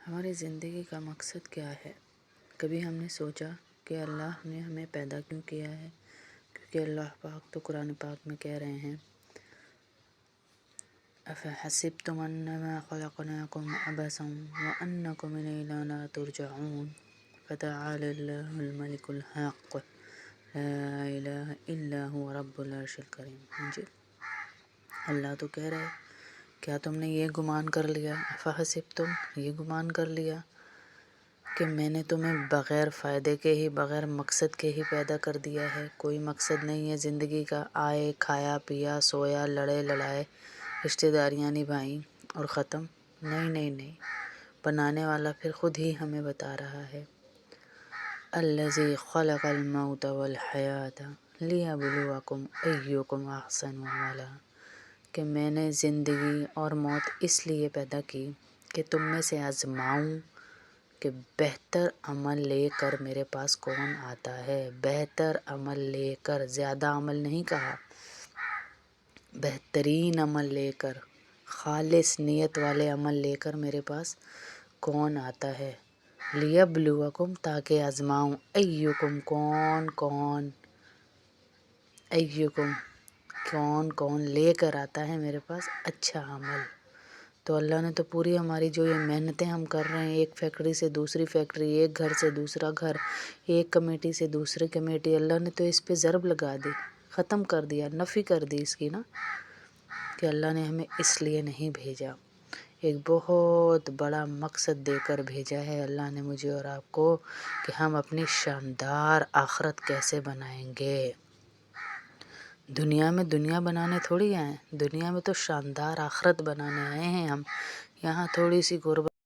ہماری زندگی کا مقصد کیا ہے؟ کبھی ہم نے سوچا کہ اللہ نے ہمیں پیدا کیوں کیا ہے؟ کیونکہ اللہ پاک تو قرآن پاک میں کہہ رہے ہیں أَفَحَسِبْتُمْ أَنَّمَا خَلَقْنَاكُمْ عَبَثًا وَأَنَّكُمْ إِلَيْنَا لَا تُرْجَعُونَ فَتَعَالَى اللَّهُ الْمَلِكُ الْحَقُّ لَا إِلَهَ إِلَّا هُوَ رَبُّ الْعَرْشِ الْكَرِيمِ۔ جی اللہ تو کہہ رہے کیا تم نے یہ گمان کر لیا، افحسبتم یہ گمان کر لیا کہ میں نے تمہیں بغیر فائدے کے ہی، بغیر مقصد کے ہی پیدا کر دیا ہے؟ کوئی مقصد نہیں ہے زندگی کا، آئے کھایا پیا سویا لڑے لڑائے رشتہ داریاں نبھائیں اور ختم؟ نہیں نہیں نہیں، بنانے والا پھر خود ہی ہمیں بتا رہا ہے الذی خلق الموت والحیات لیبلوکم ایکم احسن عملا، کہ میں نے زندگی اور موت اس لیے پیدا کی کہ تم میں سے آزماؤں کہ بہتر عمل لے کر میرے پاس کون آتا ہے۔ بہتر عمل لے کر، زیادہ عمل نہیں کہا، بہترین عمل لے کر، خالص نیت والے عمل لے کر میرے پاس کون آتا ہے۔ لیبلوکم تاکہ آزماؤں، ایکم کون لے کر آتا ہے میرے پاس اچھا عمل۔ تو اللہ نے تو پوری ہماری جو یہ محنتیں ہم کر رہے ہیں، ایک فیکٹری سے دوسری فیکٹری، ایک گھر سے دوسرا گھر، ایک کمیٹی سے دوسری کمیٹی، اللہ نے تو اس پہ ضرب لگا دی، ختم کر دیا، نفی کر دی اس کی نا، کہ اللہ نے ہمیں اس لیے نہیں بھیجا۔ ایک بہت بڑا مقصد دے کر بھیجا ہے اللہ نے مجھے اور آپ کو، کہ ہم اپنی شاندار آخرت کیسے بنائیں گے۔ دنیا میں دنیا بنانے تھوڑی آئے ہیں، دنیا میں تو شاندار آخرت بنانے آئے ہیں ہم۔ یہاں تھوڑی سی غربت